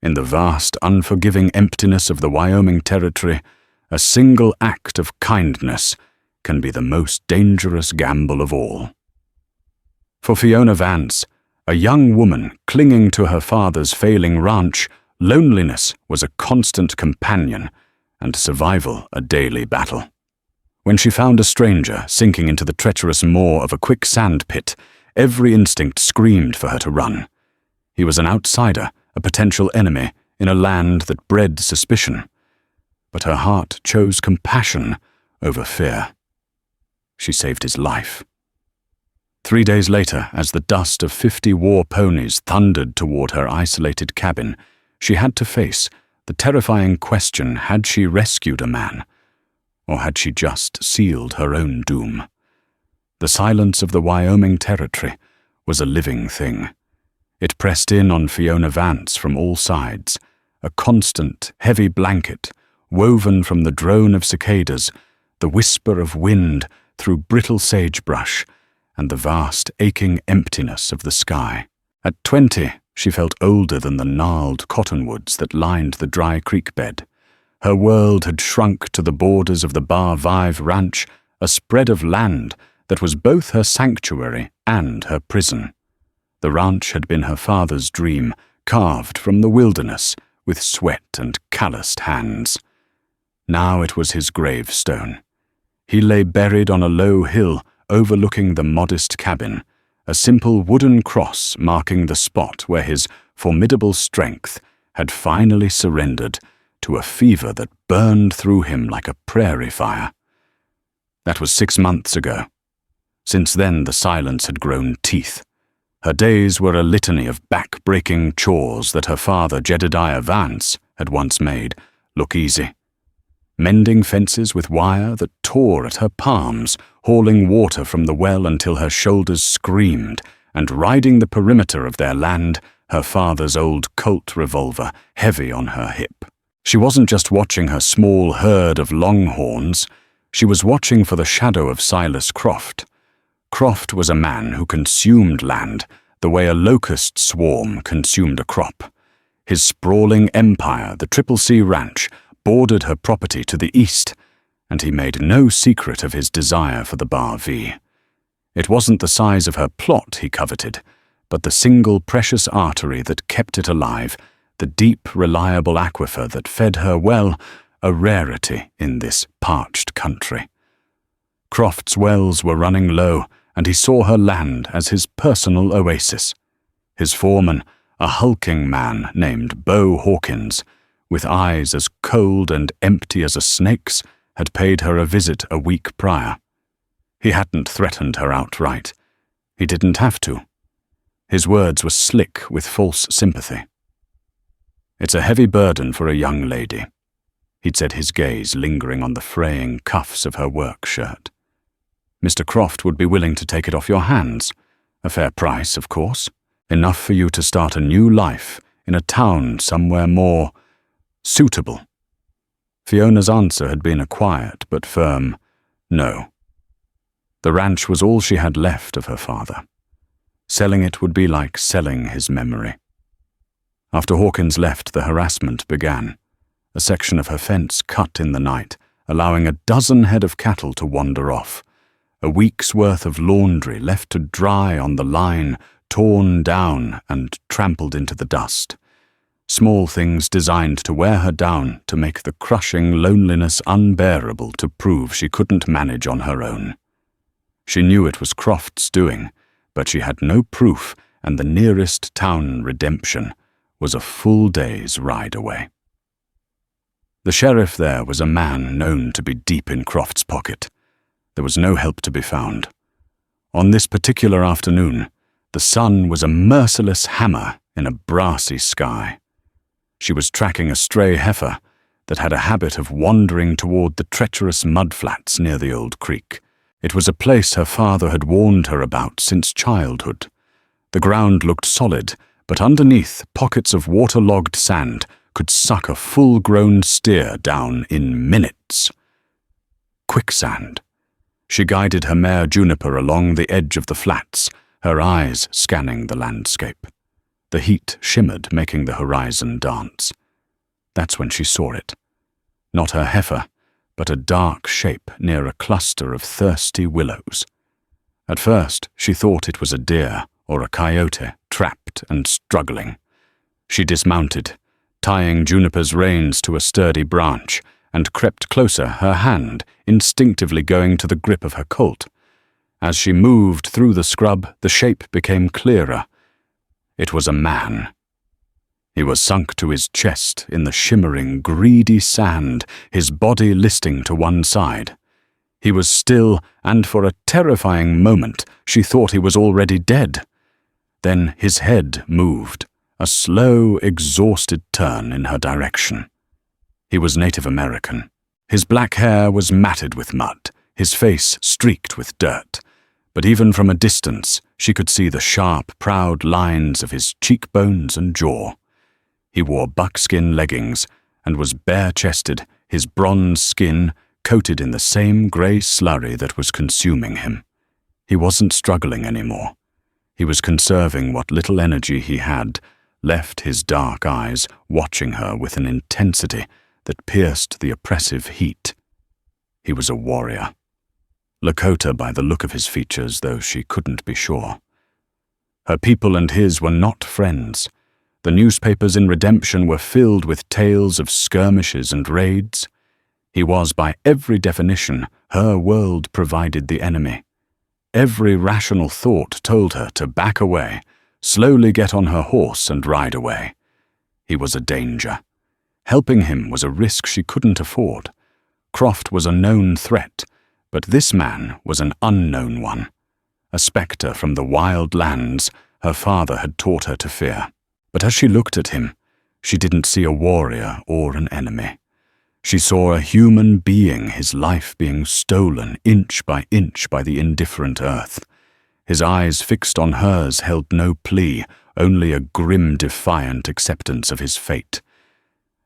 In the vast, unforgiving emptiness of the Wyoming Territory, a single act of kindness can be the most dangerous gamble of all. For Fiona Vance, a young woman clinging to her father's failing ranch, loneliness was a constant companion and survival a daily battle. When she found a stranger sinking into the treacherous maw of a quicksand pit, every instinct screamed for her to run. He was an outsider, a potential enemy, in a land that bred suspicion. But her heart chose compassion over fear. She saved his life. 3 days later, as the dust of 50 war ponies thundered toward her isolated cabin, she had to face the terrifying question: had she rescued a man, or had she just sealed her own doom? The silence of the Wyoming Territory was a living thing. It pressed in on Fiona Vance from all sides, a constant, heavy blanket, woven from the drone of cicadas, the whisper of wind through brittle sagebrush, and the vast, aching emptiness of the sky. At 20, she felt older than the gnarled cottonwoods that lined the dry creek bed. Her world had shrunk to the borders of the vowed ranch, a spread of land that was both her sanctuary and her prison. The ranch had been her father's dream, carved from the wilderness with sweat and calloused hands. Now it was his gravestone. He lay buried on a low hill overlooking the modest cabin, a simple wooden cross marking the spot where his formidable strength had finally surrendered to a fever that burned through him like a prairie fire. That was 6 months ago. Since then, the silence had grown teeth. Her days were a litany of back-breaking chores that her father, Jedediah Vance, had once made look easy. Mending fences with wire that tore at her palms, hauling water from the well until her shoulders screamed, and riding the perimeter of their land, her father's old Colt revolver heavy on her hip. She wasn't just watching her small herd of longhorns, she was watching for the shadow of Silas Croft. Croft was a man who consumed land the way a locust swarm consumed a crop. His sprawling empire, the Triple C Ranch, bordered her property to the east, and he made no secret of his desire for the Bar V. It wasn't the size of her plot he coveted, but the single precious artery that kept it alive, the deep, reliable aquifer that fed her well, a rarity in this parched country. Croft's wells were running low, and he saw her land as his personal oasis. His foreman, a hulking man named Bo Hawkins, with eyes as cold and empty as a snake's, had paid her a visit a week prior. He hadn't threatened her outright. He didn't have to. His words were slick with false sympathy. "It's a heavy burden for a young lady," he'd said, his gaze lingering on the fraying cuffs of her work shirt. "Mr. Croft would be willing to take it off your hands. A fair price, of course. Enough for you to start a new life in a town somewhere more suitable." Fiona's answer had been a quiet but firm no. The ranch was all she had left of her father. Selling it would be like selling his memory. After Hawkins left, the harassment began. A section of her fence cut in the night, allowing a dozen head of cattle to wander off. A week's worth of laundry left to dry on the line, torn down and trampled into the dust. Small things designed to wear her down, to make the crushing loneliness unbearable, to prove she couldn't manage on her own. She knew it was Croft's doing, but she had no proof, and the nearest town redemption was a full day's ride away. The sheriff there was a man known to be deep in Croft's pocket. There was no help to be found. On this particular afternoon, the sun was a merciless hammer in a brassy sky. She was tracking a stray heifer that had a habit of wandering toward the treacherous mudflats near the old creek. It was a place her father had warned her about since childhood. The ground looked solid, but underneath, pockets of waterlogged sand could suck a full-grown steer down in minutes. Quicksand. She guided her mare Juniper along the edge of the flats, her eyes scanning the landscape. The heat shimmered, making the horizon dance. That's when she saw it. Not her heifer, but a dark shape near a cluster of thirsty willows. At first, she thought it was a deer or a coyote, trapped and struggling. She dismounted, tying Juniper's reins to a sturdy branch, and crept closer, her hand instinctively going to the grip of her colt. As she moved through the scrub, the shape became clearer. It was a man. He was sunk to his chest in the shimmering, greedy sand, his body listing to one side. He was still, and for a terrifying moment she thought he was already dead. Then his head moved, a slow, exhausted turn in her direction. He was Native American. His black hair was matted with mud, his face streaked with dirt, but even from a distance she could see the sharp, proud lines of his cheekbones and jaw. He wore buckskin leggings and was bare-chested, his bronze skin coated in the same grey slurry that was consuming him. He wasn't struggling anymore. He was conserving what little energy he had, left his dark eyes watching her with an intensity that pierced the oppressive heat. He was a warrior. Lakota by the look of his features, though she couldn't be sure. Her people and his were not friends. The newspapers in Redemption were filled with tales of skirmishes and raids. He was, by every definition, her world provided the enemy. Every rational thought told her to back away, slowly get on her horse and ride away. He was a danger. Helping him was a risk she couldn't afford. Croft was a known threat, but this man was an unknown one. A spectre from the wild lands her father had taught her to fear. But as she looked at him, she didn't see a warrior or an enemy. She saw a human being, his life being stolen inch by the indifferent earth. His eyes fixed on hers held no plea, only a grim, defiant acceptance of his fate.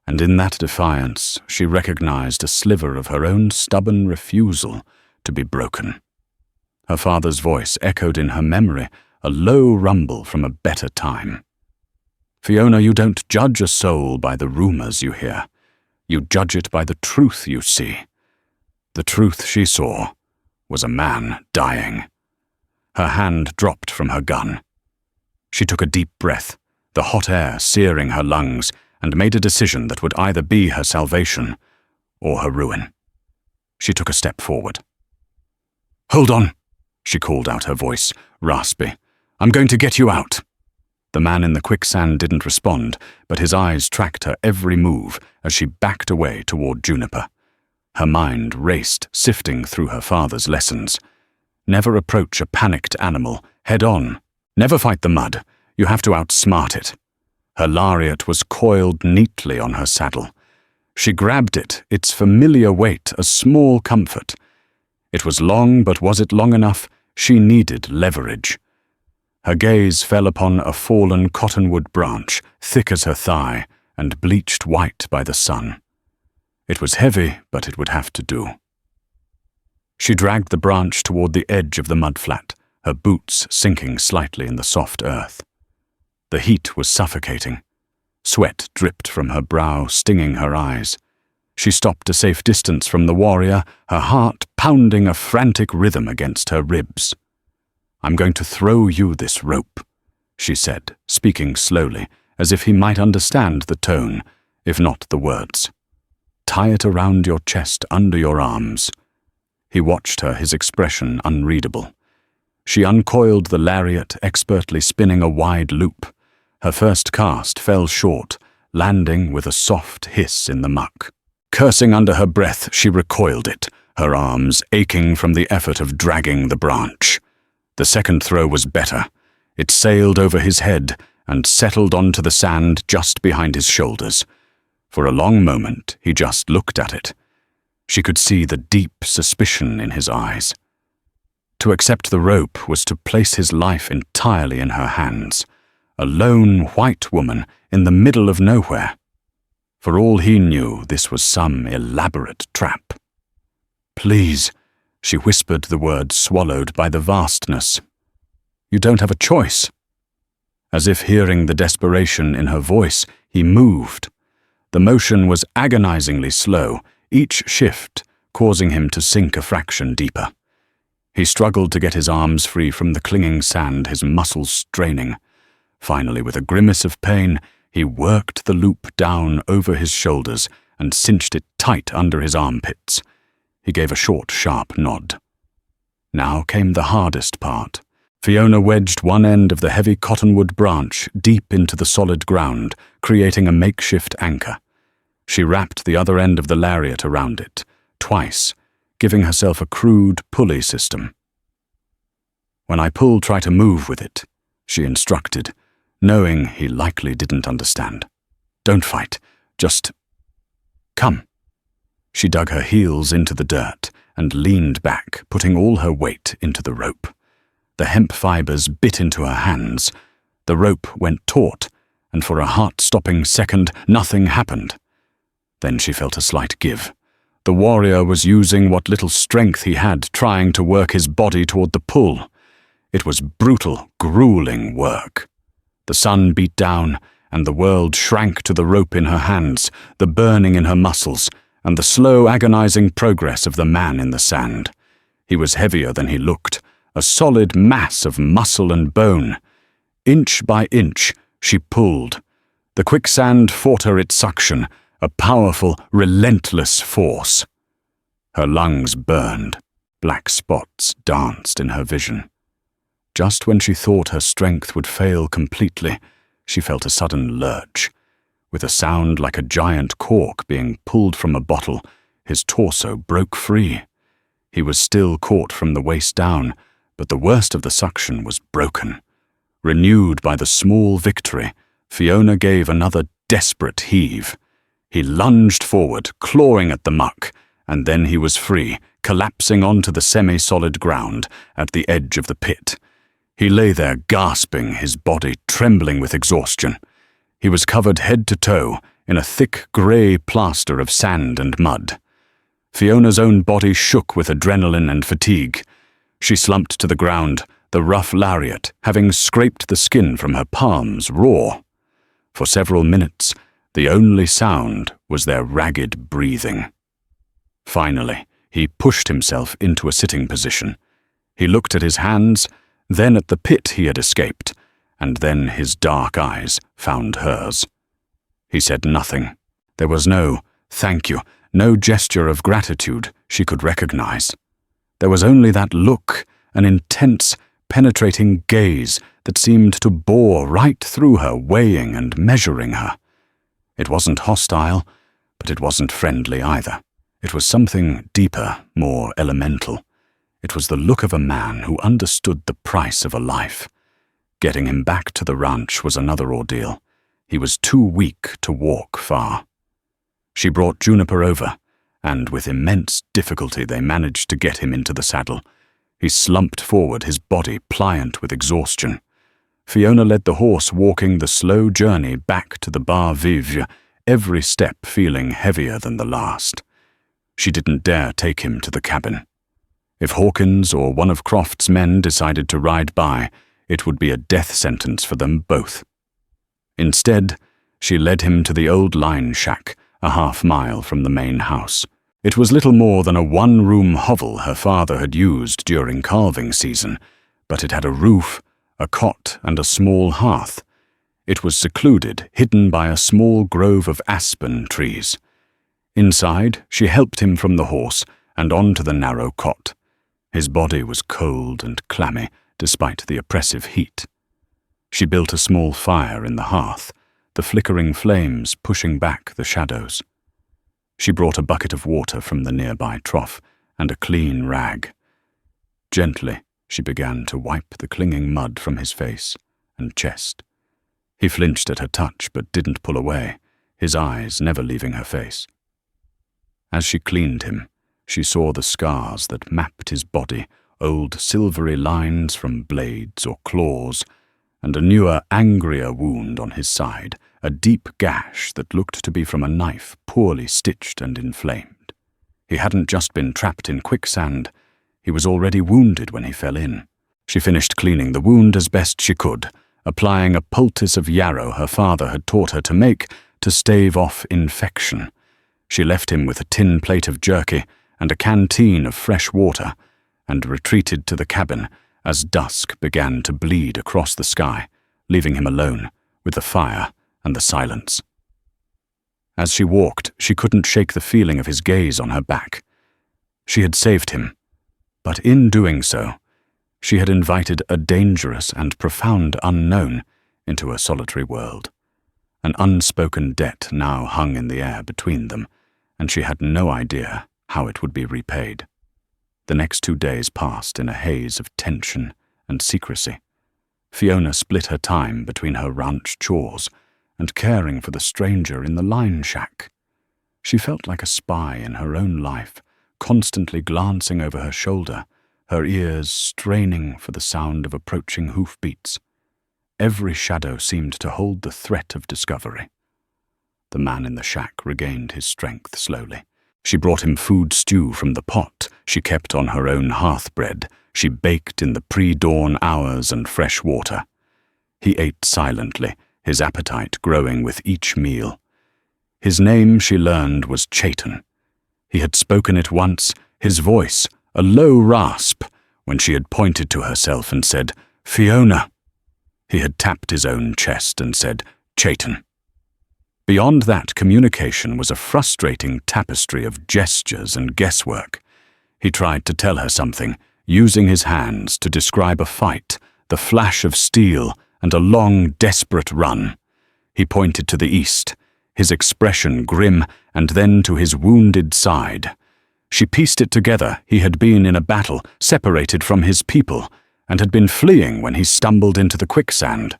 And in that defiance, she recognized a sliver of her own stubborn refusal to be broken. Her father's voice echoed in her memory, a low rumble from a better time. "Fiona, you don't judge a soul by the rumors you hear. You judge it by the truth you see." The truth she saw was a man dying. Her hand dropped from her gun. She took a deep breath, the hot air searing her lungs, and made a decision that would either be her salvation or her ruin. She took a step forward. "Hold on," she called out, her voice raspy. "I'm going to get you out." The man in the quicksand didn't respond, but his eyes tracked her every move as she backed away toward Juniper. Her mind raced, sifting through her father's lessons. Never approach a panicked animal head-on. Never fight the mud. You have to outsmart it. Her lariat was coiled neatly on her saddle. She grabbed it, its familiar weight a small comfort. It was long, but was it long enough? She needed leverage. Her gaze fell upon a fallen cottonwood branch, thick as her thigh, and bleached white by the sun. It was heavy, but it would have to do. She dragged the branch toward the edge of the mudflat, her boots sinking slightly in the soft earth. The heat was suffocating. Sweat dripped from her brow, stinging her eyes. She stopped a safe distance from the warrior, her heart pounding a frantic rhythm against her ribs. "I'm going to throw you this rope," she said, speaking slowly, as if he might understand the tone, if not the words. "Tie it around your chest under your arms." He watched her, his expression unreadable. She uncoiled the lariat, expertly spinning a wide loop. Her first cast fell short, landing with a soft hiss in the muck. Cursing under her breath, she recoiled it, her arms aching from the effort of dragging the branch. The second throw was better. It sailed over his head and settled onto the sand just behind his shoulders. For a long moment, he just looked at it. She could see the deep suspicion in his eyes. To accept the rope was to place his life entirely in her hands. A lone white woman in the middle of nowhere. For all he knew, this was some elaborate trap. "Please," she whispered, the word swallowed by the vastness. "You don't have a choice." As if hearing the desperation in her voice, he moved. The motion was agonizingly slow, each shift causing him to sink a fraction deeper. He struggled to get his arms free from the clinging sand, his muscles straining. Finally, with a grimace of pain, he worked the loop down over his shoulders and cinched it tight under his armpits. He gave a short, sharp nod. Now came the hardest part. Fiona wedged one end of the heavy cottonwood branch deep into the solid ground, creating a makeshift anchor. She wrapped the other end of the lariat around it, twice, giving herself a crude pulley system. "When I pull, try to move with it," she instructed, knowing he likely didn't understand. "Don't fight, just come." She dug her heels into the dirt and leaned back, putting all her weight into the rope. The hemp fibers bit into her hands. The rope went taut, and for a heart-stopping second, nothing happened. Then she felt a slight give. The warrior was using what little strength he had, trying to work his body toward the pull. It was brutal, grueling work. The sun beat down, and the world shrank to the rope in her hands, the burning in her muscles, and the slow, agonizing progress of the man in the sand. He was heavier than he looked, a solid mass of muscle and bone. Inch by inch, she pulled. The quicksand fought her its suction, a powerful, relentless force. Her lungs burned. Black spots danced in her vision. Just when she thought her strength would fail completely, she felt a sudden lurch. With a sound like a giant cork being pulled from a bottle, his torso broke free. He was still caught from the waist down, but the worst of the suction was broken. Renewed by the small victory, Fiona gave another desperate heave. He lunged forward, clawing at the muck, and then he was free, collapsing onto the semi-solid ground at the edge of the pit. He lay there gasping, his body trembling with exhaustion. He was covered head to toe in a thick grey plaster of sand and mud. Fiona's own body shook with adrenaline and fatigue. She slumped to the ground, the rough lariat having scraped the skin from her palms raw. For several minutes, the only sound was their ragged breathing. Finally, he pushed himself into a sitting position. He looked at his hands, then at the pit he had escaped, and then his dark eyes found hers. He said nothing. There was no thank you, no gesture of gratitude she could recognize. There was only that look, an intense, penetrating gaze that seemed to bore right through her, weighing and measuring her. It wasn't hostile, but it wasn't friendly either. It was something deeper, more elemental. It was the look of a man who understood the price of a life. Getting him back to the ranch was another ordeal. He was too weak to walk far. She brought Juniper over, and with immense difficulty they managed to get him into the saddle. He slumped forward, his body pliant with exhaustion. Fiona led the horse, walking the slow journey back to the Bar Vivre, every step feeling heavier than the last. She didn't dare take him to the cabin. If Hawkins or one of Croft's men decided to ride by, it would be a death sentence for them both. Instead, she led him to the old line shack, a half-mile from the main house. It was little more than a one-room hovel her father had used during calving season, but it had a roof, a cot, and a small hearth. It was secluded, hidden by a small grove of aspen trees. Inside, she helped him from the horse and onto the narrow cot. His body was cold and clammy, despite the oppressive heat. She built a small fire in the hearth, the flickering flames pushing back the shadows. She brought a bucket of water from the nearby trough and a clean rag. Gently, she began to wipe the clinging mud from his face and chest. He flinched at her touch but didn't pull away, his eyes never leaving her face. As she cleaned him, she saw the scars that mapped his body, old silvery lines from blades or claws, and a newer, angrier wound on his side, a deep gash that looked to be from a knife poorly stitched and inflamed. He hadn't just been trapped in quicksand, he was already wounded when he fell in. She finished cleaning the wound as best she could, applying a poultice of yarrow her father had taught her to make to stave off infection. She left him with a tin plate of jerky and a canteen of fresh water, and retreated to the cabin as dusk began to bleed across the sky, leaving him alone with the fire and the silence. As she walked, she couldn't shake the feeling of his gaze on her back. She had saved him, but in doing so, she had invited a dangerous and profound unknown into her solitary world. An unspoken debt now hung in the air between them, and she had no idea how it would be repaid. The next 2 days passed in a haze of tension and secrecy. Fiona split her time between her ranch chores and caring for the stranger in the line shack. She felt like a spy in her own life, constantly glancing over her shoulder, her ears straining for the sound of approaching hoofbeats. Every shadow seemed to hold the threat of discovery. The man in the shack regained his strength slowly. She brought him food stew from the pot she kept on her own hearth bread she baked in the pre-dawn hours and fresh water. He ate silently, his appetite growing with each meal. His name, she learned, was Chaitan. He had spoken it once, his voice, a low rasp, when she had pointed to herself and said, "Fiona." He had tapped his own chest and said, "Chaitan." Beyond that, communication was a frustrating tapestry of gestures and guesswork. He tried to tell her something, using his hands to describe a fight, the flash of steel, and a long, desperate run. He pointed to the east, his expression grim, and then to his wounded side. She pieced it together. He had been in a battle, separated from his people, and had been fleeing when he stumbled into the quicksand.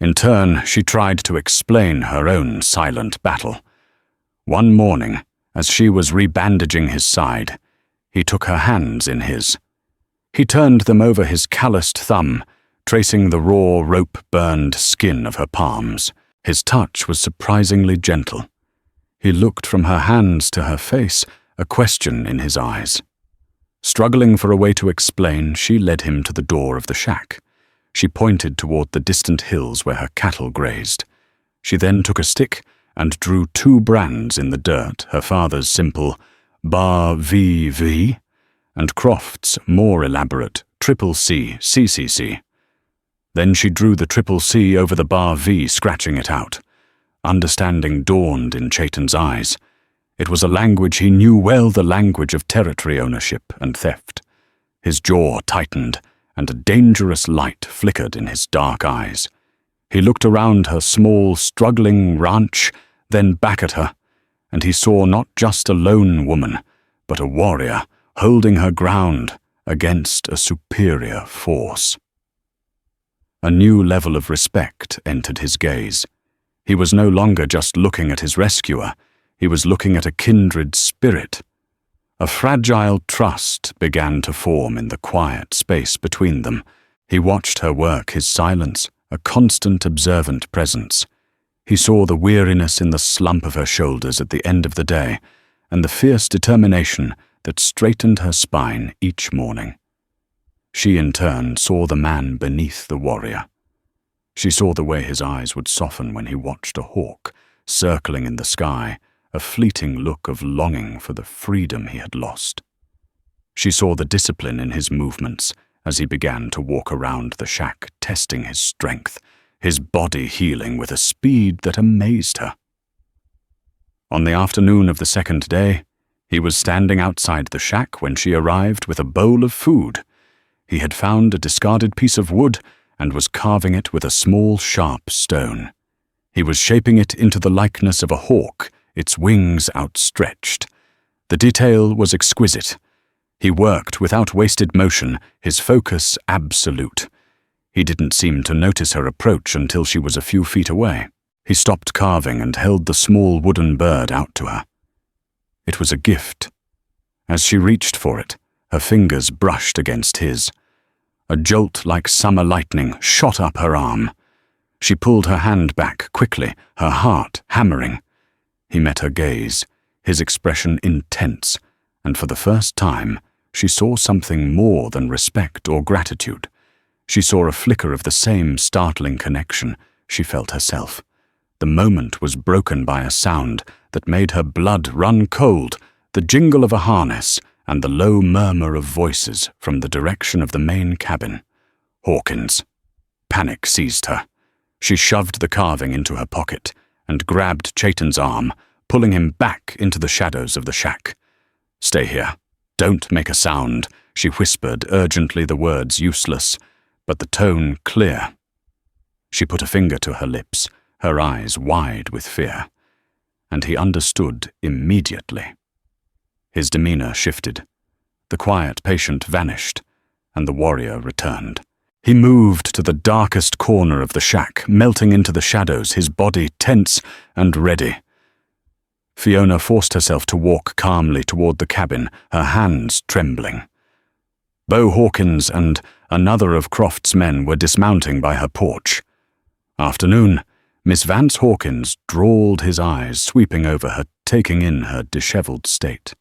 In turn, she tried to explain her own silent battle. One morning, as she was rebandaging his side, he took her hands in his. He turned them over his calloused thumb, tracing the raw, rope-burned skin of her palms. His touch was surprisingly gentle. He looked from her hands to her face, a question in his eyes. Struggling for a way to explain, she led him to the door of the shack. She pointed toward the distant hills where her cattle grazed. She then took a stick and drew 2 brands in the dirt, her father's simple bar-v-v, and Croft's more elaborate CCC. Then she drew the C over the bar-v, scratching it out. Understanding dawned in Chaitan's eyes. It was a language he knew well, the language of territory ownership and theft. His jaw tightened, and a dangerous light flickered in his dark eyes. He looked around her small, struggling ranch, then back at her, and he saw not just a lone woman, but a warrior holding her ground against a superior force. A new level of respect entered his gaze. He was no longer just looking at his rescuer, he was looking at a kindred spirit. A fragile trust began to form in the quiet space between them. He watched her work, his silence, a constant observant presence. He saw the weariness in the slump of her shoulders at the end of the day, and the fierce determination that straightened her spine each morning. She, in turn, saw the man beneath the warrior. She saw the way his eyes would soften when he watched a hawk circling in the sky, a fleeting look of longing for the freedom he had lost. She saw the discipline in his movements as he began to walk around the shack, testing his strength, his body healing with a speed that amazed her. On the afternoon of the 2nd day, he was standing outside the shack when she arrived with a bowl of food. He had found a discarded piece of wood and was carving it with a small, sharp stone. He was shaping it into the likeness of a hawk, its wings outstretched. The detail was exquisite. He worked without wasted motion, his focus absolute. He didn't seem to notice her approach until she was a few feet away. He stopped carving and held the small wooden bird out to her. It was a gift. As she reached for it, her fingers brushed against his. A jolt like summer lightning shot up her arm. She pulled her hand back quickly, her heart hammering. He met her gaze, his expression intense, and for the first time, she saw something more than respect or gratitude. She saw a flicker of the same startling connection she felt herself. The moment was broken by a sound that made her blood run cold, the jingle of a harness and the low murmur of voices from the direction of the main cabin. Hawkins. Panic seized her. She shoved the carving into her pocket and grabbed Chaitan's arm, pulling him back into the shadows of the shack. "Stay here. Don't make a sound," she whispered urgently, the words useless, but the tone clear. She put a finger to her lips, her eyes wide with fear, and he understood immediately. His demeanor shifted. The quiet patient vanished, and the warrior returned. He moved to the darkest corner of the shack, melting into the shadows, his body tense and ready. Fiona forced herself to walk calmly toward the cabin, her hands trembling. Beau Hawkins and another of Croft's men were dismounting by her porch. "Afternoon." Miss Vance Hawkins drawled, his eyes sweeping over her, taking in her disheveled state.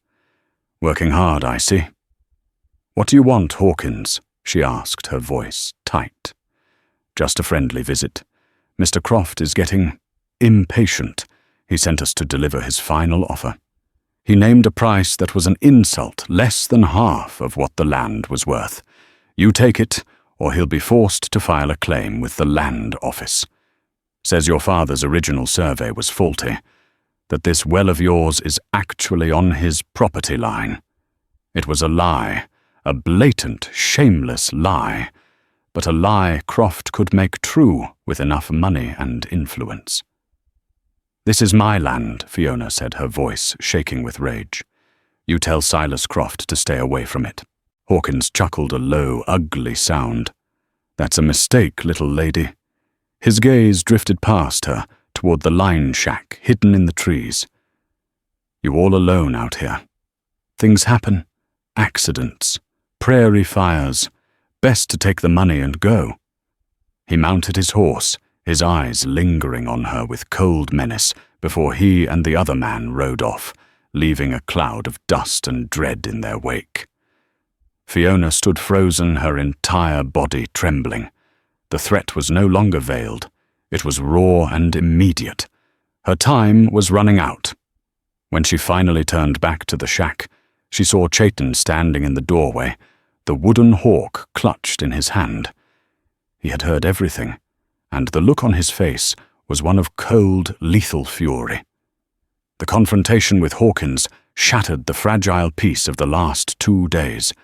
"Working hard, I see." "What do you want, Hawkins?" she asked, her voice tight. "Just a friendly visit. Mr. Croft is getting impatient. He sent us to deliver his final offer. He named a price that was an insult, less than half of what the land was worth. You take it, or he'll be forced to file a claim with the land office. Says your father's original survey was faulty, that this well of yours is actually on his property line. It was a lie, a blatant, shameless lie, but a lie Croft could make true with enough money and influence." "This is my land," Fiona said, her voice shaking with rage. "You tell Silas Croft to stay away from it." Hawkins chuckled a low, ugly sound. "That's a mistake, little lady." His gaze drifted past her, toward the line shack hidden in the trees. "You all alone out here. Things happen. Accidents. Prairie fires. Best to take the money and go." He mounted his horse, his eyes lingering on her with cold menace before he and the other man rode off, leaving a cloud of dust and dread in their wake. Fiona stood frozen, her entire body trembling. The threat was no longer veiled. It was raw and immediate. Her time was running out. When she finally turned back to the shack, she saw Chaitan standing in the doorway, the wooden hawk clutched in his hand. He had heard everything, and the look on his face was one of cold, lethal fury. The confrontation with Hawkins shattered the fragile peace of the last 2 days.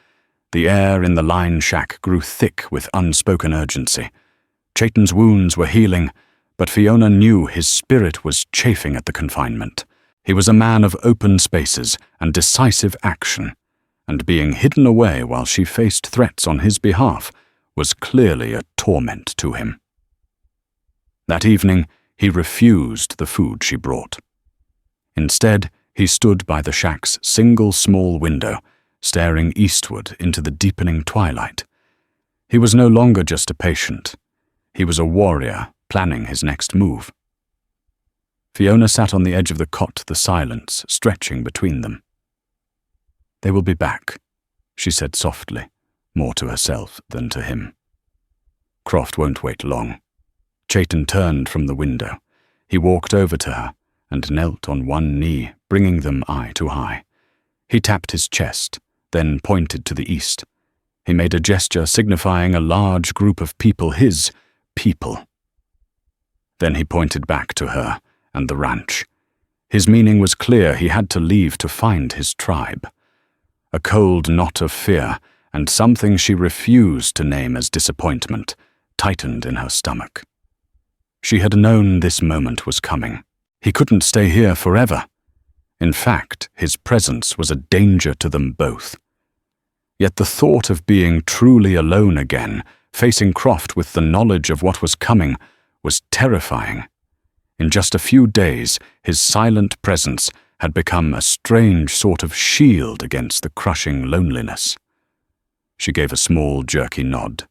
The air in the line shack grew thick with unspoken urgency. Chaitan's wounds were healing, but Fiona knew his spirit was chafing at the confinement. He was a man of open spaces and decisive action, and being hidden away while she faced threats on his behalf was clearly a torment to him. That evening, he refused the food she brought. Instead, he stood by the shack's single small window, staring eastward into the deepening twilight. He was no longer just a patient. He was a warrior planning his next move. Fiona sat on the edge of the cot, the silence stretching between them. "They will be back," she said softly, more to herself than to him. "Croft won't wait long." Chaitan turned from the window. He walked over to her and knelt on one knee, bringing them eye to eye. He tapped his chest, then pointed to the east. He made a gesture signifying a large group of people, his people. Then he pointed back to her and the ranch. His meaning was clear. He had to leave to find his tribe. A cold knot of fear, and something she refused to name as disappointment, tightened in her stomach. She had known this moment was coming. He couldn't stay here forever. In fact, his presence was a danger to them both. Yet the thought of being truly alone again, facing Croft with the knowledge of what was coming, was terrifying. In just a few days, his silent presence had become a strange sort of shield against the crushing loneliness. She gave a small, jerky nod.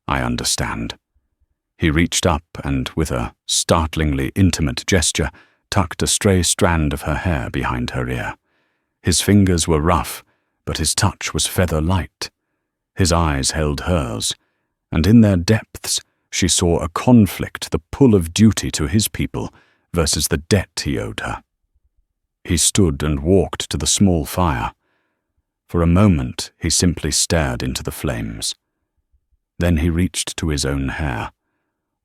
"I understand." He reached up and, with a startlingly intimate gesture, tucked a stray strand of her hair behind her ear. His fingers were rough, but his touch was feather-light. His eyes held hers, and in their depths she saw a conflict, the pull of duty to his people versus the debt he owed her. He stood and walked to the small fire. For a moment he simply stared into the flames. Then he reached to his own hair.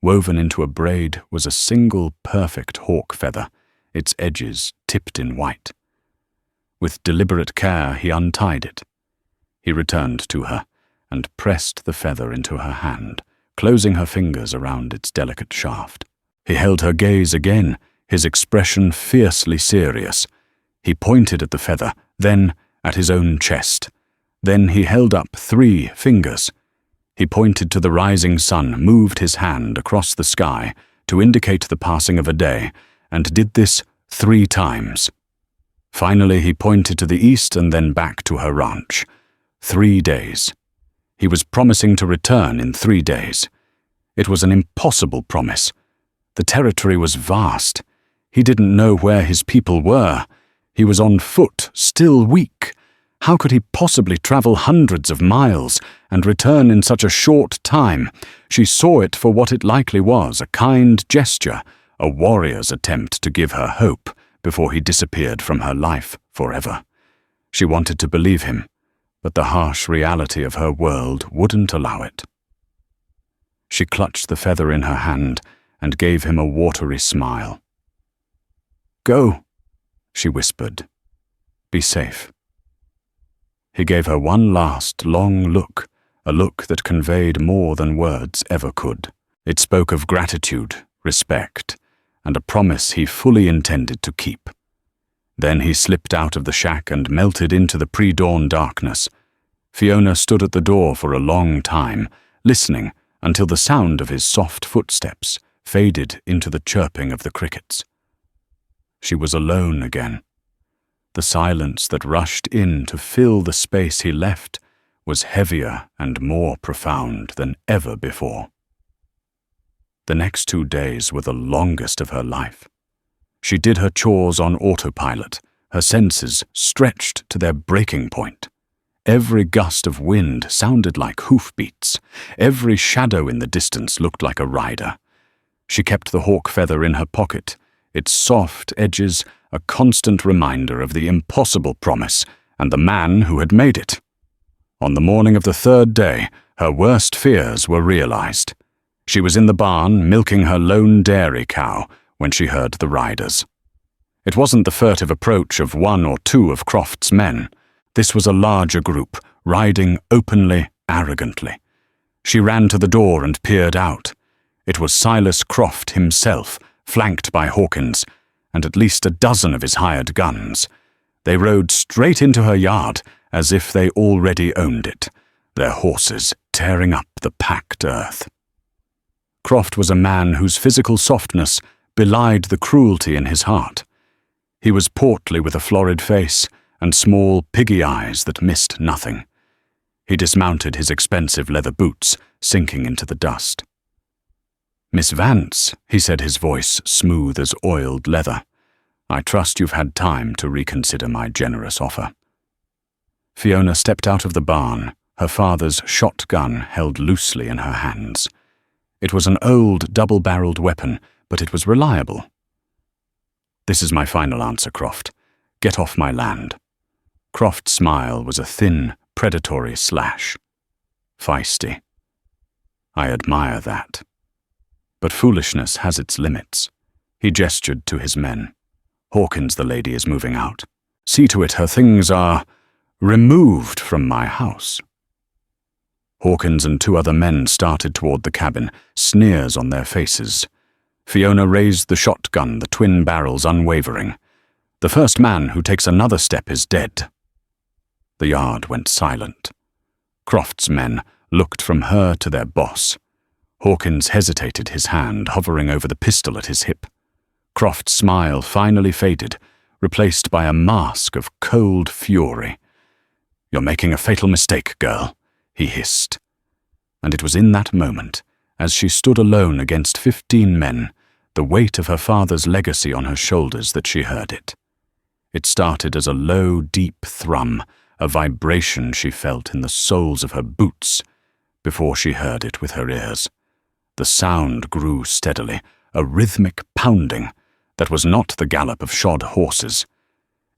Woven into a braid was a single perfect hawk feather, its edges tipped in white. With deliberate care he untied it. He returned to her and pressed the feather into her hand, closing her fingers around its delicate shaft. He held her gaze again, his expression fiercely serious. He pointed at the feather, then at his own chest. Then he held up 3 fingers. He pointed to the rising sun, moved his hand across the sky to indicate the passing of a day, and did this 3 times. Finally he pointed to the east and then back to her ranch. 3 days. He was promising to return in 3 days. It was an impossible promise. The territory was vast. He didn't know where his people were. He was on foot, still weak. How could he possibly travel hundreds of miles and return in such a short time? She saw it for what it likely was, a kind gesture, a warrior's attempt to give her hope before he disappeared from her life forever. She wanted to believe him, but the harsh reality of her world wouldn't allow it. She clutched the feather in her hand and gave him a watery smile. "Go," she whispered. "Be safe." He gave her one last, long look, a look that conveyed more than words ever could. It spoke of gratitude, respect, and a promise he fully intended to keep. Then he slipped out of the shack and melted into the pre-dawn darkness. Fiona stood at the door for a long time, listening until the sound of his soft footsteps faded into the chirping of the crickets. She was alone again. The silence that rushed in to fill the space he left was heavier and more profound than ever before. The next 2 days were the longest of her life. She did her chores on autopilot, her senses stretched to their breaking point. Every gust of wind sounded like hoofbeats. Every shadow in the distance looked like a rider. She kept the hawk feather in her pocket, its soft edges a constant reminder of the impossible promise and the man who had made it. On the morning of the 3rd day, her worst fears were realized. She was in the barn milking her lone dairy cow when she heard the riders. It wasn't the furtive approach of 1 or 2 of Croft's men. This was a larger group, riding openly, arrogantly. She ran to the door and peered out. It was Silas Croft himself, flanked by Hawkins, and at least a dozen of his hired guns. They rode straight into her yard, as if they already owned it, their horses tearing up the packed earth. Croft was a man whose physical softness belied the cruelty in his heart. He was portly with a florid face and small, piggy eyes that missed nothing. He dismounted his expensive leather boots, sinking into the dust. "Miss Vance," he said, his voice smooth as oiled leather, "I trust you've had time to reconsider my generous offer." Fiona stepped out of the barn, her father's shotgun held loosely in her hands. It was an old, double-barreled weapon, but it was reliable. "This is my final answer, Croft. Get off my land." Croft's smile was a thin, predatory slash. Feisty. "I admire that. But foolishness has its limits." He gestured to his men. "Hawkins, the lady is moving out. See to it her things are removed from my house." Hawkins and 2 other men started toward the cabin, sneers on their faces. Fiona raised the shotgun, the twin barrels unwavering. "The first man who takes another step is dead." The yard went silent. Croft's men looked from her to their boss. Hawkins hesitated, his hand hovering over the pistol at his hip. Croft's smile finally faded, replaced by a mask of cold fury. "You're making a fatal mistake, girl," he hissed. And it was in that moment, as she stood alone against 15 men, the weight of her father's legacy on her shoulders, that she heard it. It started as a low, deep thrum, a vibration she felt in the soles of her boots, before she heard it with her ears. The sound grew steadily, a rhythmic pounding that was not the gallop of shod horses.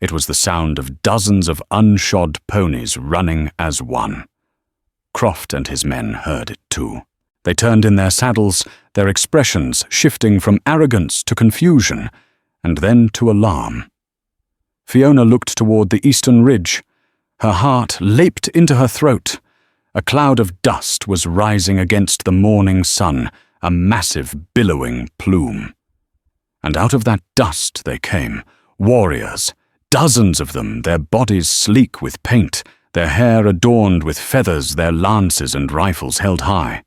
It was the sound of dozens of unshod ponies running as one. Croft and his men heard it too. They turned in their saddles, their expressions shifting from arrogance to confusion, and then to alarm. Fiona looked toward the eastern ridge. Her heart leaped into her throat. A cloud of dust was rising against the morning sun, a massive, billowing plume. And out of that dust they came, warriors, dozens of them, their bodies sleek with paint, their hair adorned with feathers, their lances and rifles held high.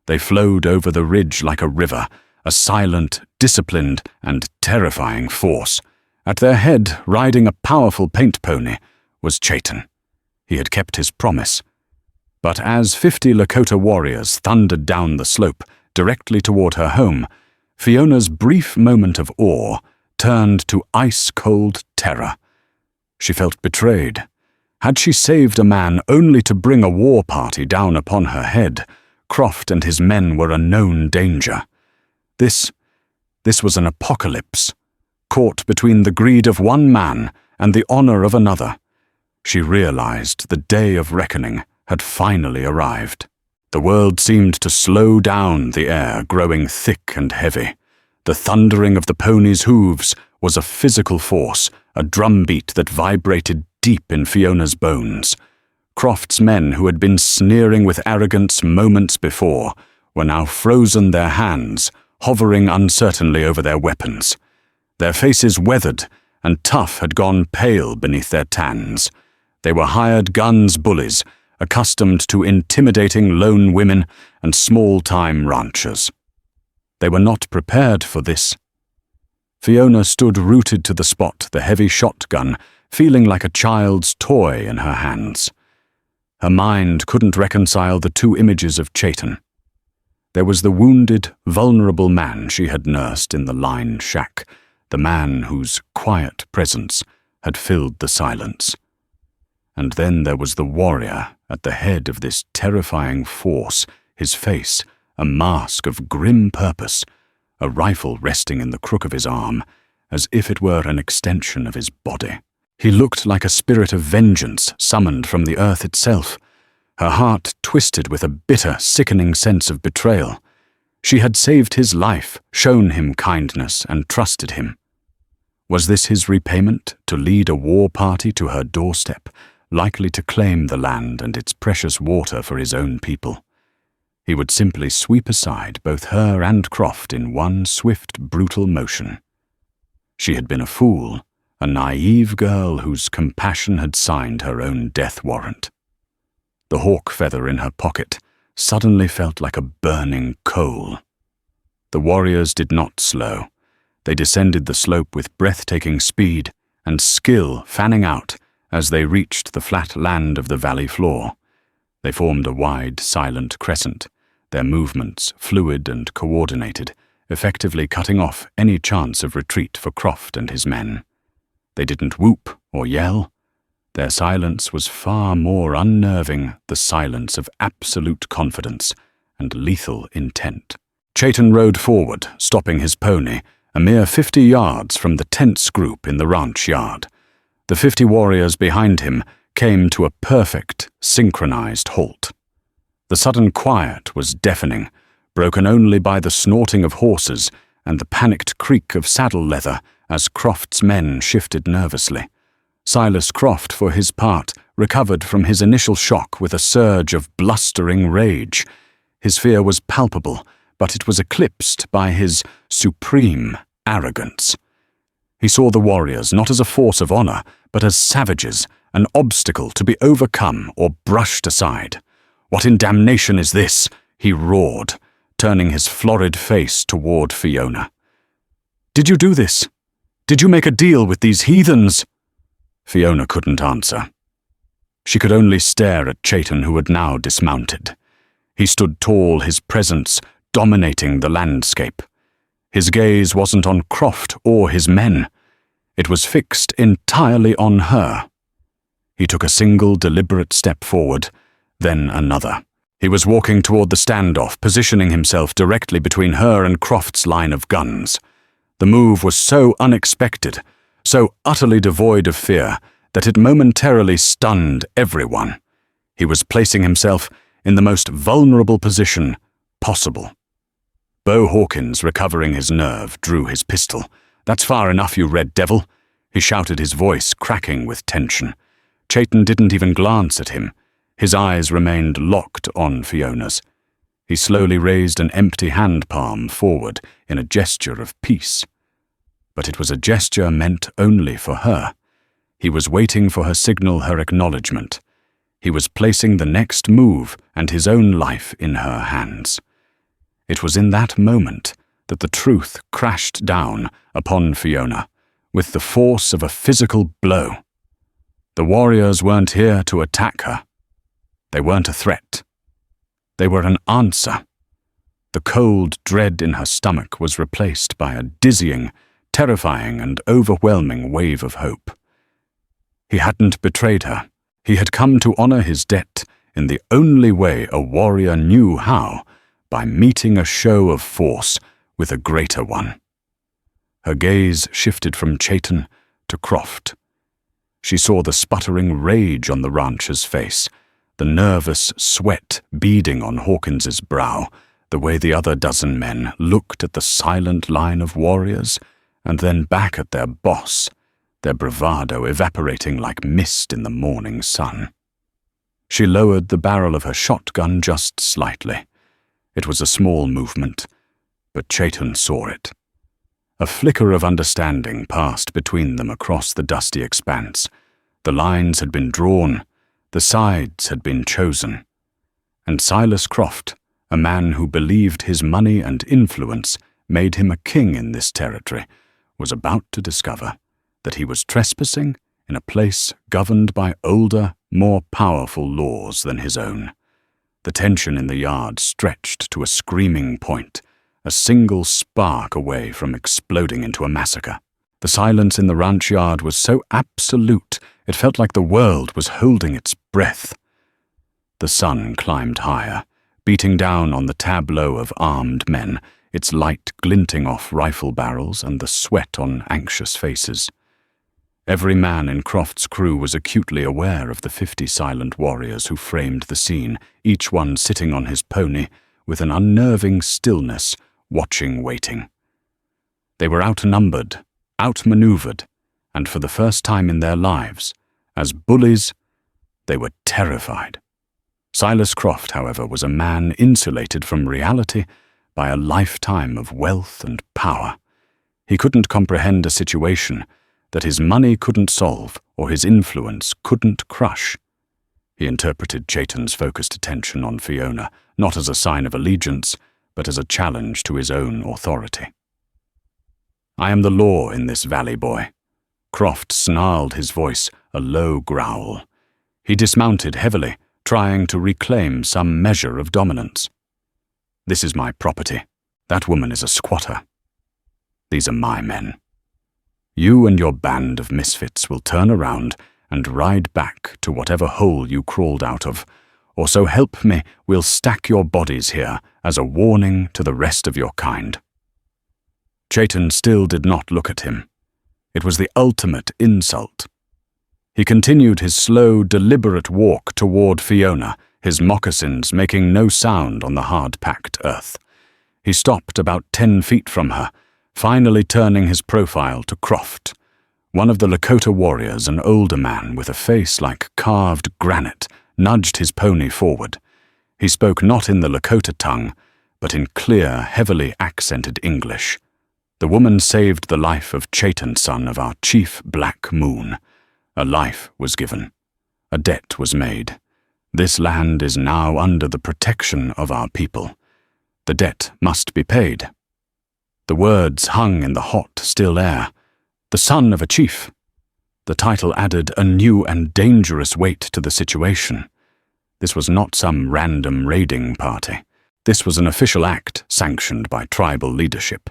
They flowed over the ridge like a river, a silent, disciplined, and terrifying force. At their head, riding a powerful paint pony, was Chaitan. He had kept his promise. But as 50 Lakota warriors thundered down the slope, directly toward her home, Fiona's brief moment of awe turned to ice-cold terror. She felt betrayed. Had she saved a man only to bring a war party down upon her head, Croft and his men were a known danger. This was an apocalypse, caught between the greed of one man and the honor of another. She realized the day of reckoning had finally arrived. The world seemed to slow down, the air growing thick and heavy. The thundering of the ponies' hooves was a physical force, a drumbeat that vibrated deep in Fiona's bones. Croft's men, who had been sneering with arrogance moments before, were now frozen, their hands hovering uncertainly over their weapons. Their faces weathered, and tough had gone pale beneath their tans. They were hired guns bullies, accustomed to intimidating lone women and small-time ranchers. They were not prepared for this. Fiona stood rooted to the spot, the heavy shotgun feeling like a child's toy in her hands. Her mind couldn't reconcile the two images of Chaitan. There was the wounded, vulnerable man she had nursed in the line shack, the man whose quiet presence had filled the silence. And then there was the warrior at the head of this terrifying force, his face a mask of grim purpose, a rifle resting in the crook of his arm, as if it were an extension of his body. He looked like a spirit of vengeance summoned from the earth itself. Her heart twisted with a bitter, sickening sense of betrayal. She had saved his life, shown him kindness, and trusted him. Was this his repayment, to lead a war party to her doorstep, likely to claim the land and its precious water for his own people? He would simply sweep aside both her and Croft in one swift, brutal motion. She had been a fool, a naive girl whose compassion had signed her own death warrant. The hawk feather in her pocket suddenly felt like a burning coal. The warriors did not slow. They descended the slope with breathtaking speed and skill fanning out as they reached the flat land of the valley floor. They formed a wide, silent crescent, their movements fluid and coordinated, effectively cutting off any chance of retreat for Croft and his men. They didn't whoop or yell. Their silence was far more unnerving, the silence of absolute confidence and lethal intent. Chaitan rode forward, stopping his pony, a mere 50 yards from the tense group in the ranch yard. The 50 warriors behind him came to a perfect, synchronized halt. The sudden quiet was deafening, broken only by the snorting of horses and the panicked creak of saddle leather as Croft's men shifted nervously. Silas Croft, for his part, recovered from his initial shock with a surge of blustering rage. His fear was palpable, but it was eclipsed by his supreme arrogance. He saw the warriors not as a force of honor, but as savages, an obstacle to be overcome or brushed aside. "What in damnation is this?" he roared, turning his florid face toward Fiona. "Did you do this? Did you make a deal with these heathens?" Fiona couldn't answer. She could only stare at Chaitan, who had now dismounted. He stood tall, his presence dominating the landscape. His gaze wasn't on Croft or his men. It was fixed entirely on her. He took a single deliberate step forward, then another. He was walking toward the standoff, positioning himself directly between her and Croft's line of guns. The move was so unexpected, so utterly devoid of fear, that it momentarily stunned everyone. He was placing himself in the most vulnerable position possible. Beau Hawkins, recovering his nerve, drew his pistol. "That's far enough, you red devil," he shouted, his voice cracking with tension. Chayton didn't even glance at him. His eyes remained locked on Fiona's. He slowly raised an empty hand palm forward in a gesture of peace. But it was a gesture meant only for her. He was waiting for her signal, her acknowledgement. He was placing the next move and his own life in her hands. It was in that moment that the truth crashed down upon Fiona, with the force of a physical blow. The warriors weren't here to attack her. They weren't a threat. They were an answer. The cold dread in her stomach was replaced by a dizzying, terrifying, and overwhelming wave of hope. He hadn't betrayed her. He had come to honor his debt in the only way a warrior knew how, by meeting a show of force with a greater one. Her gaze shifted from Chayton to Croft. She saw the sputtering rage on the rancher's face, the nervous sweat beading on Hawkins's brow, the way the other dozen men looked at the silent line of warriors, and then back at their boss, their bravado evaporating like mist in the morning sun. She lowered the barrel of her shotgun just slightly. It was a small movement, but Chayton saw it. A flicker of understanding passed between them across the dusty expanse. The lines had been drawn, the sides had been chosen. And Silas Croft, a man who believed his money and influence made him a king in this territory, was about to discover that he was trespassing in a place governed by older, more powerful laws than his own. The tension in the yard stretched to a screaming point, a single spark away from exploding into a massacre. The silence in the ranch yard was so absolute, it felt like the world was holding its breath. The sun climbed higher, beating down on the tableau of armed men, its light glinting off rifle barrels and the sweat on anxious faces. Every man in Croft's crew was acutely aware of the 50 silent warriors who framed the scene, each one sitting on his pony with an unnerving stillness, watching, waiting. They were outnumbered, outmaneuvered, and for the first time in their lives, as bullies, they were terrified. Silas Croft, however, was a man insulated from reality by a lifetime of wealth and power. He couldn't comprehend a situation that his money couldn't solve or his influence couldn't crush. He interpreted Chayton's focused attention on Fiona not as a sign of allegiance, but as a challenge to his own authority. "I am the law in this valley, boy." Croft snarled, his voice a low growl. He dismounted heavily, trying to reclaim some measure of dominance. "This is my property. That woman is a squatter. These are my men. You and your band of misfits will turn around and ride back to whatever hole you crawled out of, or so help me, we'll stack your bodies here as a warning to the rest of your kind." Chayton still did not look at him. It was the ultimate insult. He continued his slow, deliberate walk toward Fiona, his moccasins making no sound on the hard-packed earth. He stopped about 10 feet from her, finally turning his profile to Croft. One of the Lakota warriors, an older man with a face like carved granite, nudged his pony forward. He spoke not in the Lakota tongue, but in clear, heavily accented English. The woman saved the life of Chayton, son of our chief Black Moon. A life was given. A debt was made. This land is now under the protection of our people. The debt must be paid. The words hung in the hot, still air. The son of a chief. The title added a new and dangerous weight to the situation. This was not some random raiding party. This was an official act sanctioned by tribal leadership.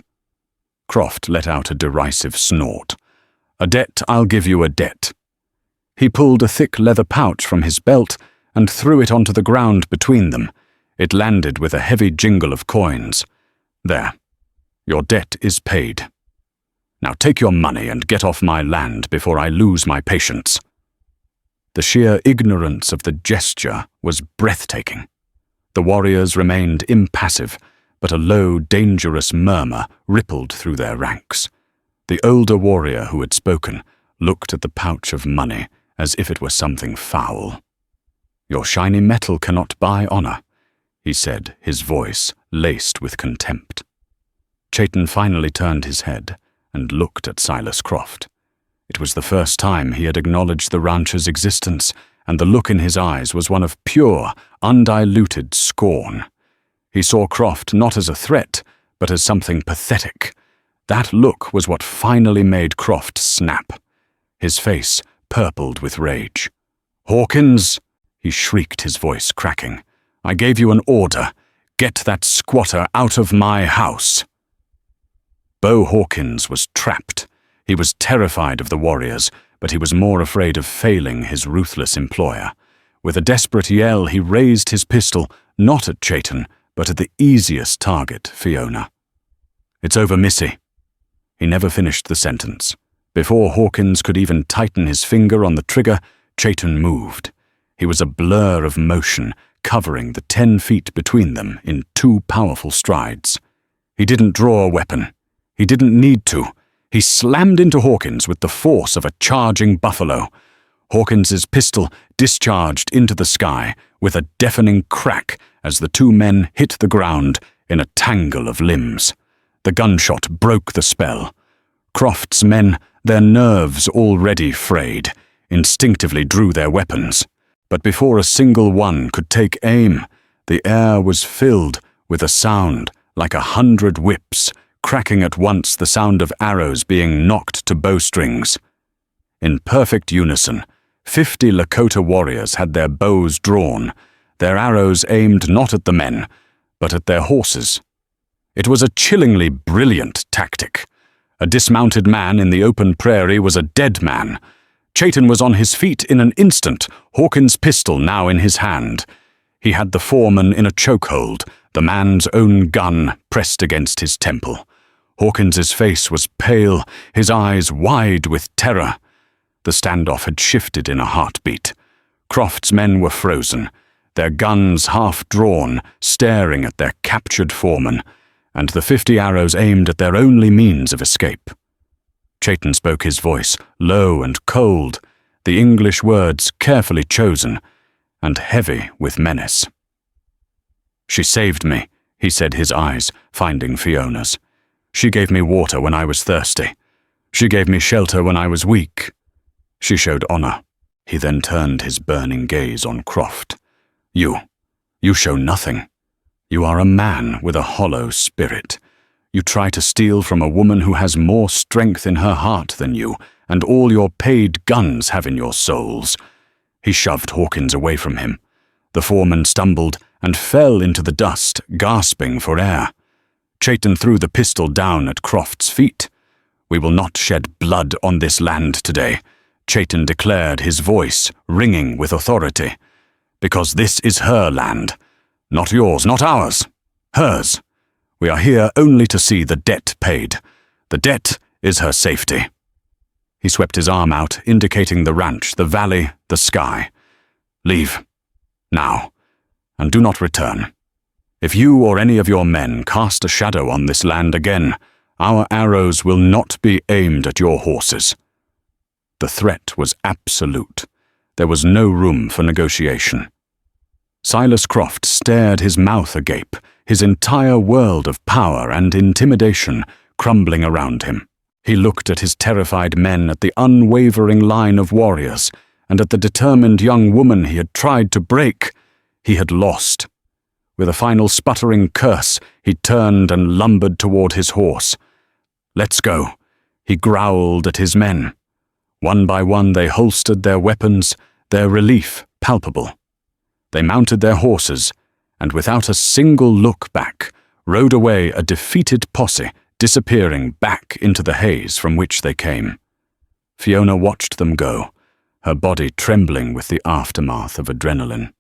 Croft let out a derisive snort. "A debt, I'll give you a debt." He pulled a thick leather pouch from his belt and threw it onto the ground between them. It landed with a heavy jingle of coins. "There. Your debt is paid. Now take your money and get off my land before I lose my patience." The sheer ignorance of the gesture was breathtaking. The warriors remained impassive, but a low, dangerous murmur rippled through their ranks. The older warrior who had spoken looked at the pouch of money as if it were something foul. "Your shiny metal cannot buy honor," he said, his voice laced with contempt. Chayton finally turned his head and looked at Silas Croft. It was the first time he had acknowledged the rancher's existence, and the look in his eyes was one of pure, undiluted scorn. He saw Croft not as a threat, but as something pathetic. That look was what finally made Croft snap. His face purpled with rage. "Hawkins!" he shrieked, his voice cracking. "I gave you an order. Get that squatter out of my house." Bo Hawkins was trapped. He was terrified of the warriors, but he was more afraid of failing his ruthless employer. With a desperate yell, he raised his pistol, not at Chayton, but at the easiest target, Fiona. "It's over, Missy." He never finished the sentence. Before Hawkins could even tighten his finger on the trigger, Chayton moved. He was a blur of motion, covering the 10 feet between them in 2 powerful strides. He didn't draw a weapon. He didn't need to. He slammed into Hawkins with the force of a charging buffalo. Hawkins's pistol discharged into the sky with a deafening crack as the 2 men hit the ground in a tangle of limbs. The gunshot broke the spell. Croft's men, their nerves already frayed, instinctively drew their weapons. But before a single one could take aim, the air was filled with a sound like 100 whips, cracking at once, the sound of arrows being knocked to bowstrings. In perfect unison, 50 Lakota warriors had their bows drawn, their arrows aimed not at the men, but at their horses. It was a chillingly brilliant tactic. A dismounted man in the open prairie was a dead man. Chayton was on his feet in an instant, Hawkins' pistol now in his hand. He had the foreman in a chokehold, the man's own gun pressed against his temple. Hawkins's face was pale, his eyes wide with terror. The standoff had shifted in a heartbeat. Croft's men were frozen, their guns half drawn, staring at their captured foreman, and the 50 arrows aimed at their only means of escape. Chayton spoke, his voice low and cold, the English words carefully chosen, and heavy with menace. "She saved me," he said, his eyes finding Fiona's. "She gave me water when I was thirsty. She gave me shelter when I was weak. She showed honor." He then turned his burning gaze on Croft. You show nothing. You are a man with a hollow spirit. You try to steal from a woman who has more strength in her heart than you, and all your paid guns have in your souls." He shoved Hawkins away from him. The foreman stumbled and fell into the dust, gasping for air. Chayton threw the pistol down at Croft's feet. "We will not shed blood on this land today," Chayton declared, his voice ringing with authority. "Because this is her land. Not yours, not ours. Hers. We are here only to see the debt paid. The debt is her safety." He swept his arm out, indicating the ranch, the valley, the sky. "Leave. Now. And do not return. If you or any of your men cast a shadow on this land again, our arrows will not be aimed at your horses." The threat was absolute. There was no room for negotiation. Silas Croft stared, his mouth agape, his entire world of power and intimidation crumbling around him. He looked at his terrified men, at the unwavering line of warriors, and at the determined young woman he had tried to break. He had lost. With a final sputtering curse, he turned and lumbered toward his horse. "Let's go," he growled at his men. One by one they holstered their weapons, their relief palpable. They mounted their horses, and without a single look back, rode away, a defeated posse, disappearing back into the haze from which they came. Fiona watched them go, her body trembling with the aftermath of adrenaline.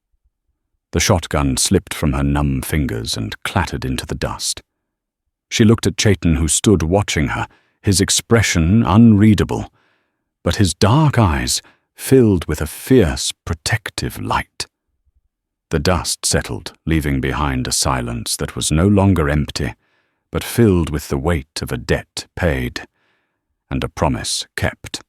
The shotgun slipped from her numb fingers and clattered into the dust. She looked at Chaitin, who stood watching her, his expression unreadable, but his dark eyes filled with a fierce, protective light. The dust settled, leaving behind a silence that was no longer empty, but filled with the weight of a debt paid and a promise kept.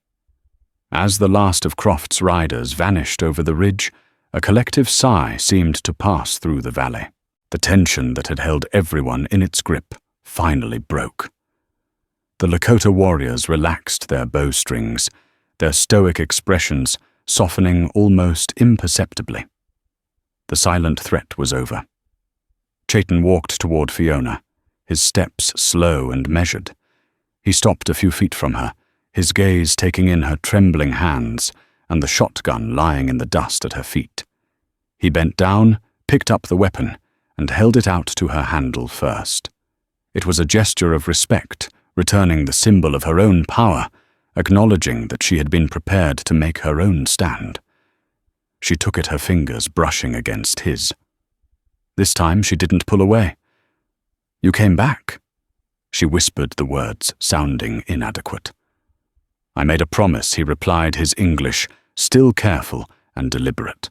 As the last of Croft's riders vanished over the ridge, a collective sigh seemed to pass through the valley. The tension that had held everyone in its grip finally broke. The Lakota warriors relaxed their bowstrings, their stoic expressions softening almost imperceptibly. The silent threat was over. Chaitin walked toward Fiona, his steps slow and measured. He stopped a few feet from her, his gaze taking in her trembling hands and the shotgun lying in the dust at her feet. He bent down, picked up the weapon, and held it out to her handle first. It was a gesture of respect, returning the symbol of her own power, acknowledging that she had been prepared to make her own stand. She took it, her fingers brushing against his. This time she didn't pull away. "You came back." She whispered the words, sounding inadequate. "I made a promise," he replied, his English still careful and deliberate.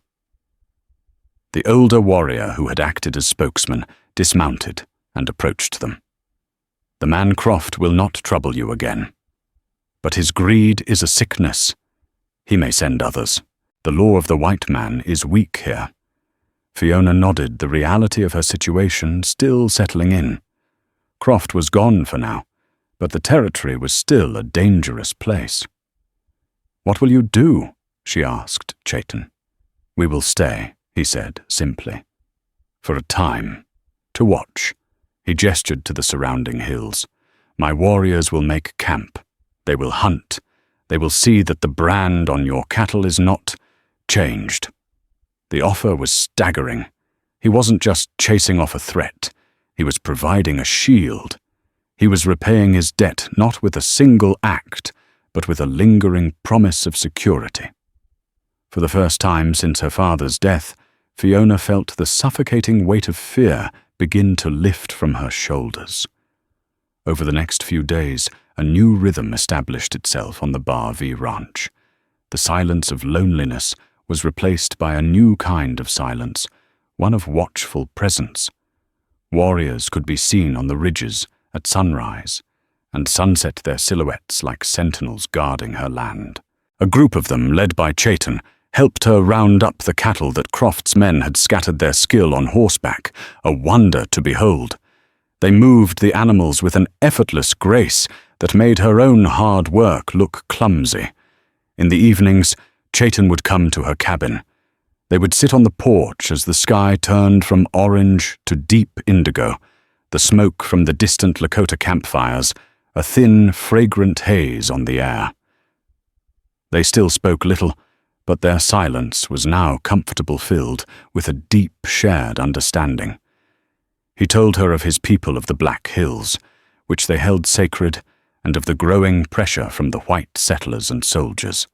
The older warrior who had acted as spokesman dismounted and approached them. "The man Croft will not trouble you again. But his greed is a sickness. He may send others. The law of the white man is weak here." Fiona nodded, the reality of her situation still settling in. Croft was gone for now, but the territory was still a dangerous place. "What will you do?" she asked Chaitin. "We will stay," he said simply. "For a time. To watch." He gestured to the surrounding hills. "My warriors will make camp. They will hunt. They will see that the brand on your cattle is not changed." The offer was staggering. He wasn't just chasing off a threat. He was providing a shield. He was repaying his debt not with a single act, but with a lingering promise of security. For the first time since her father's death, Fiona felt the suffocating weight of fear begin to lift from her shoulders. Over the next few days, a new rhythm established itself on the Bar V ranch. The silence of loneliness was replaced by a new kind of silence, one of watchful presence. Warriors could be seen on the ridges at sunrise, and sunset their silhouettes like sentinels guarding her land. A group of them, led by Chaitin, helped her round up the cattle that Croft's men had scattered their skill on horseback, a wonder to behold. They moved the animals with an effortless grace that made her own hard work look clumsy. In the evenings, Chaitin would come to her cabin. They would sit on the porch as the sky turned from orange to deep indigo, the smoke from the distant Lakota campfires, a thin, fragrant haze on the air. They still spoke little, but their silence was now comfortably filled with a deep shared understanding. He told her of his people of the Black Hills, which they held sacred, and of the growing pressure from the white settlers and soldiers.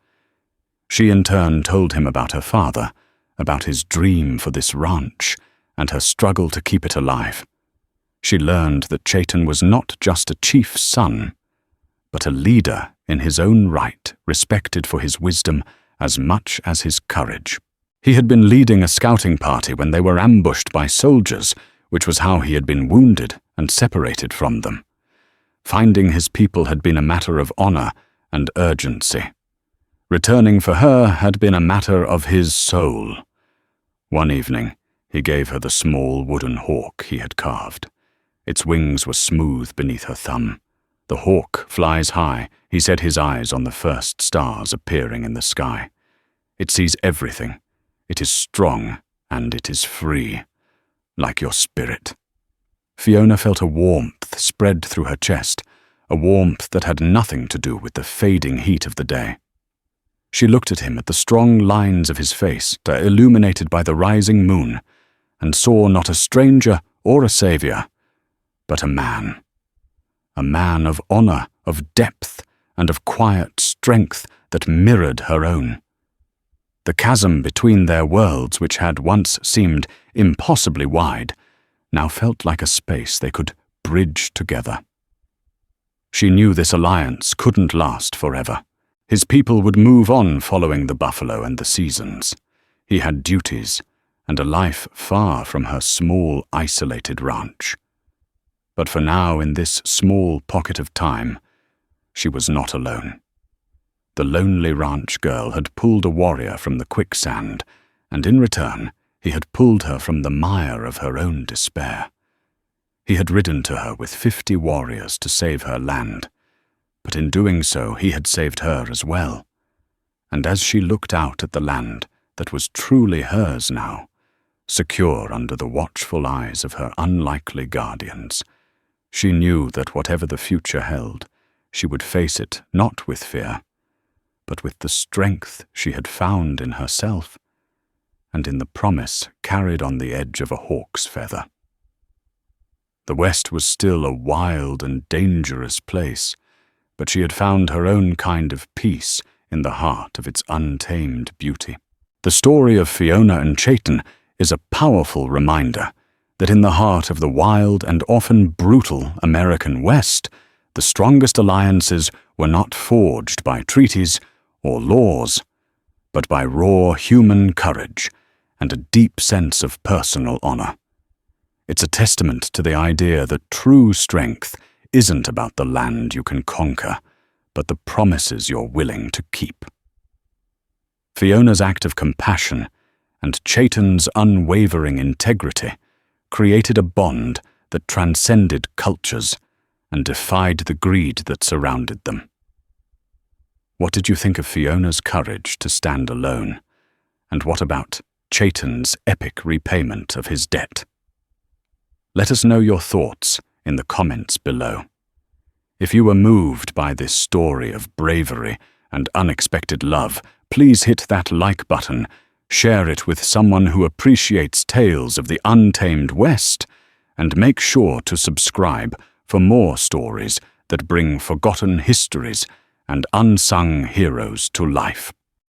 She in turn told him about her father, about his dream for this ranch, and her struggle to keep it alive. She learned that Chaitin was not just a chief's son, but a leader in his own right, respected for his wisdom as much as his courage. He had been leading a scouting party when they were ambushed by soldiers, which was how he had been wounded and separated from them. Finding his people had been a matter of honor and urgency. Returning for her had been a matter of his soul. One evening, he gave her the small wooden hawk he had carved. Its wings were smooth beneath her thumb. The hawk flies high, he set his eyes on the first stars appearing in the sky. It sees everything. It is strong, and it is free, like your spirit. Fiona felt a warmth spread through her chest, a warmth that had nothing to do with the fading heat of the day. She looked at him, at the strong lines of his face, illuminated by the rising moon, and saw not a stranger or a savior, but a man of honor, of depth, and of quiet strength that mirrored her own. The chasm between their worlds, which had once seemed impossibly wide, now felt like a space they could bridge together. She knew this alliance couldn't last forever. His people would move on following the buffalo and the seasons. He had duties and a life far from her small, isolated ranch. But for now, in this small pocket of time, she was not alone. The lonely ranch girl had pulled a warrior from the quicksand, and in return, he had pulled her from the mire of her own despair. He had ridden to her with 50 warriors to save her land, but in doing so he had saved her as well. And as she looked out at the land that was truly hers now, secure under the watchful eyes of her unlikely guardians, she knew that whatever the future held, she would face it not with fear, but with the strength she had found in herself and in the promise carried on the edge of a hawk's feather. The West was still a wild and dangerous place, but she had found her own kind of peace in the heart of its untamed beauty. The story of Fiona and Chayton is a powerful reminder that in the heart of the wild and often brutal American West, the strongest alliances were not forged by treaties or laws, but by raw human courage and a deep sense of personal honor. It's a testament to the idea that true strength isn't about the land you can conquer, but the promises you're willing to keep. Fiona's act of compassion and Chayton's unwavering integrity created a bond that transcended cultures and defied the greed that surrounded them. What did you think of Fiona's courage to stand alone? And what about Chayton's epic repayment of his debt? Let us know your thoughts in the comments below. If you were moved by this story of bravery and unexpected love, please hit that like button, share it with someone who appreciates tales of the untamed West, and make sure to subscribe for more stories that bring forgotten histories and unsung heroes to life.